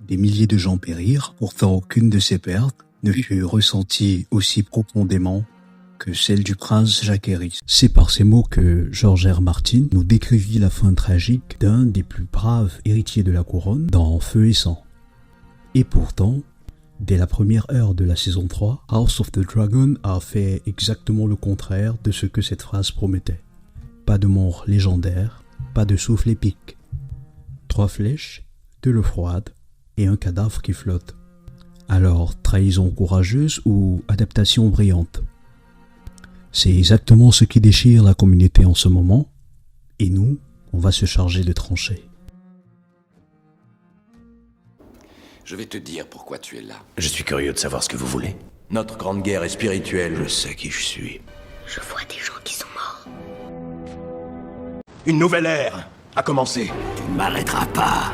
Des milliers de gens périrent, pourtant aucune de ces pertes ne fut ressentie aussi profondément que celle du prince Jacaerys. C'est par ces mots que George R. Martin nous décrivit la fin tragique d'un des plus braves héritiers de la couronne dans Feu et Sang. Et pourtant, dès la première heure de la saison 3, House of the Dragon a fait exactement le contraire de ce que cette phrase promettait. Pas de mort légendaire, pas de souffle épique. 3 flèches, de l'eau froide et un cadavre qui flotte. Alors, trahison courageuse ou adaptation brillante? C'est exactement ce qui déchire la communauté en ce moment, et nous, on va se charger de trancher. Je vais te dire pourquoi tu es là. Je suis curieux de savoir ce que vous voulez. Notre grande guerre est spirituelle. Je sais qui je suis. Je vois des gens qui sont morts. Une nouvelle ère a commencé. Tu ne m'arrêteras pas.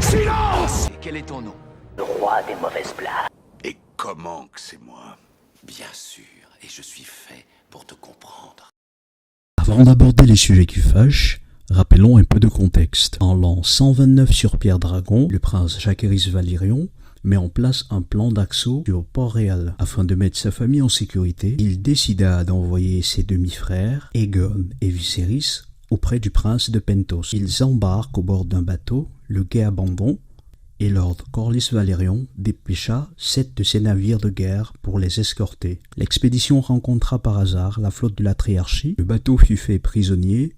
Silence! Et quel est ton nom? Le roi des mauvaises blagues. Et comment que c'est moi? Bien sûr, et je suis fait pour te comprendre. Avant d'aborder les sujets qui fâchent, rappelons un peu de contexte. En l'an 129 sur Pierre Dragon, le prince Jacaerys Valerion met en place un plan d'assaut sur Port-Réal. Afin de mettre sa famille en sécurité, il décida d'envoyer ses demi-frères, Aegon et Viserys, auprès du prince de Pentos. Ils embarquent au bord d'un bateau, le Quai Abandon, et Lord Corlys Valerion dépêcha 7 de ses navires de guerre pour les escorter. L'expédition rencontra par hasard la flotte de la Triarchie, le bateau fut fait prisonnier,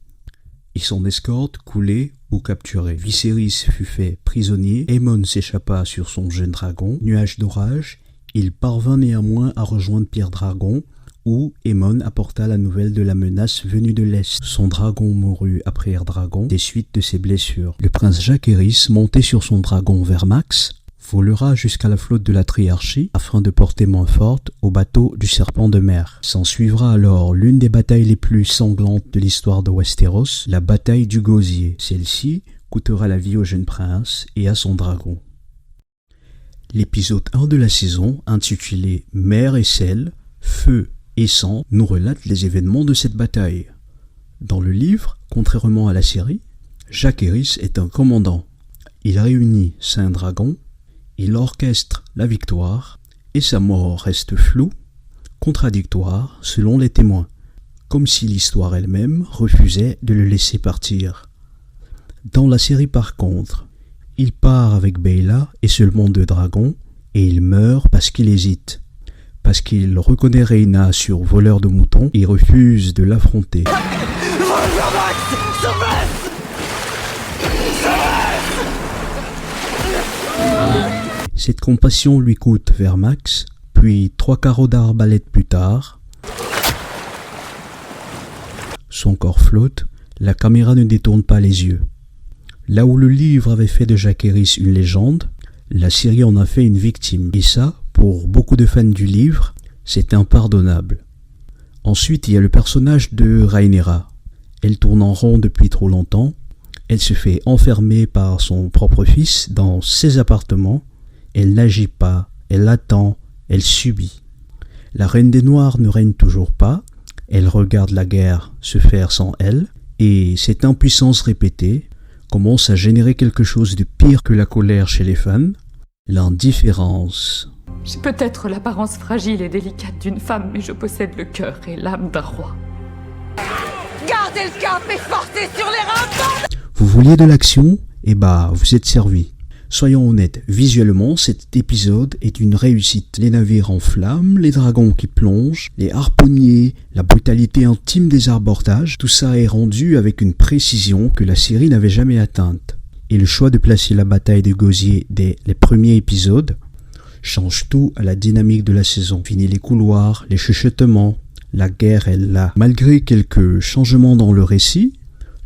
et son escorte coulée ou capturée. Viserys fut fait prisonnier, Aemon s'échappa sur son jeune dragon, nuage d'orage, il parvint néanmoins à rejoindre Pierre Dragon, où Aemon apporta la nouvelle de la menace venue de l'Est. Son dragon mourut après Pierre Dragon des suites de ses blessures. Le prince Jacaerys, monté sur son dragon Vermax, volera jusqu'à la flotte de la Triarchie afin de porter main forte au bateau du Serpent de mer. S'en suivra alors l'une des batailles les plus sanglantes de l'histoire de Westeros, la bataille du Gosier. Celle-ci coûtera la vie au jeune prince et à son dragon. L'épisode 1 de la saison, intitulé Mer et sel, Feu et Sang, nous relate les événements de cette bataille. Dans le livre, contrairement à la série, Jacaerys est un commandant. Il réunit 5 dragons, il orchestre la victoire, et sa mort reste floue, contradictoire selon les témoins, comme si l'histoire elle-même refusait de le laisser partir. Dans la série par contre, il part avec Baela et seulement 2 dragons, et il meurt parce qu'il hésite. Parce qu'il reconnaît Rhaena sur voleur de moutons et refuse de l'affronter. Cette compassion lui coûte Vermax, puis 3 carreaux d'arbalète plus tard. Son corps flotte, la caméra ne détourne pas les yeux. Là où le livre avait fait de Jacaerys une légende, la série en a fait une victime. Et ça, pour beaucoup de fans du livre, c'est impardonnable. Ensuite, il y a le personnage de Rhaenyra. Elle tourne en rond depuis trop longtemps. Elle se fait enfermer par son propre fils dans ses appartements. Elle n'agit pas, elle attend, elle subit. La Reine des Noirs ne règne toujours pas. Elle regarde la guerre se faire sans elle. Et cette impuissance répétée commence à générer quelque chose de pire que la colère chez les fans, l'indifférence. J'ai peut-être l'apparence fragile et délicate d'une femme, mais je possède le cœur et l'âme d'un roi. Gardez le cap et forcez sur les ramparts! Vous vouliez de l'action? Eh bah, vous êtes servi. Soyons honnêtes, visuellement, cet épisode est une réussite. Les navires en flammes, les dragons qui plongent, les harponniers, la brutalité intime des abordages, tout ça est rendu avec une précision que la série n'avait jamais atteinte. Et le choix de placer la bataille de Gosier dès les premiers épisodes change tout à la dynamique de la saison. Fini les couloirs, les chuchotements, la guerre est là. Malgré quelques changements dans le récit,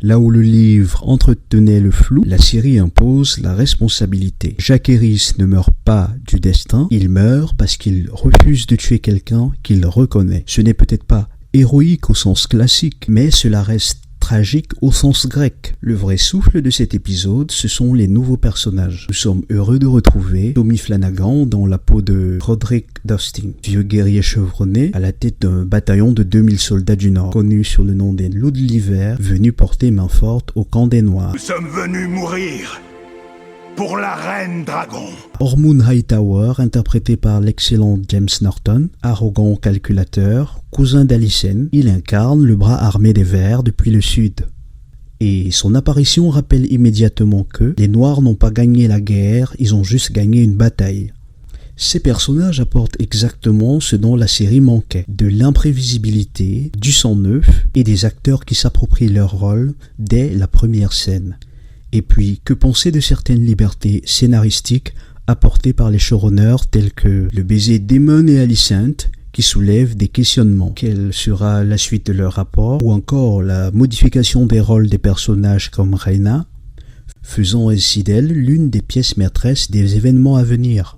là où le livre entretenait le flou, la série impose la responsabilité. Jacaerys ne meurt pas du destin, il meurt parce qu'il refuse de tuer quelqu'un qu'il reconnaît. Ce n'est peut-être pas héroïque au sens classique, mais cela reste tragique au sens grec. Le vrai souffle de cet épisode, ce sont les nouveaux personnages. Nous sommes heureux de retrouver Tommy Flanagan dans la peau de Roderick Dustin, vieux guerrier chevronné à la tête d'un bataillon de 2000 soldats du Nord, connu sous le nom des Loups de l'hiver, venus porter main forte au camp des Noirs. Nous sommes venus mourir. pour la Reine Dragon. Ormond Hightower, interprété par l'excellent James Norton, arrogant calculateur, cousin d'Alicent, il incarne le bras armé des Verts depuis le Sud. Et son apparition rappelle immédiatement que les Noirs n'ont pas gagné la guerre, ils ont juste gagné une bataille. Ces personnages apportent exactement ce dont la série manquait, de l'imprévisibilité, du sang neuf et des acteurs qui s'approprient leur rôle dès la première scène. Et puis, que penser de certaines libertés scénaristiques apportées par les showrunners tels que le baiser d'Aemon et Alicent qui soulèvent des questionnements. Quelle sera la suite de leur rapport? Ou encore la modification des rôles des personnages comme Rhaena, faisant ainsi d'elle l'une des pièces maîtresses des événements à venir.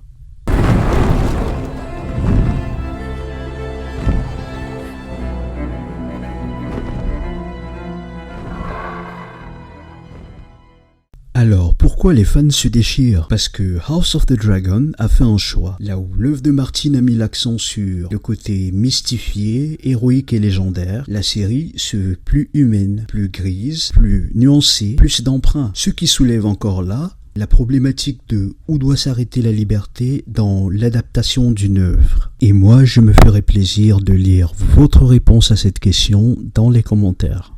Alors, pourquoi les fans se déchirent? Parce que House of the Dragon a fait un choix. Là où l'œuvre de Martin a mis l'accent sur le côté mystifié, héroïque et légendaire, la série se veut plus humaine, plus grise, plus nuancée, plus d'emprunt. Ce qui soulève encore là la problématique de où doit s'arrêter la liberté dans l'adaptation d'une œuvre. Et moi, je me ferai plaisir de lire votre réponse à cette question dans les commentaires.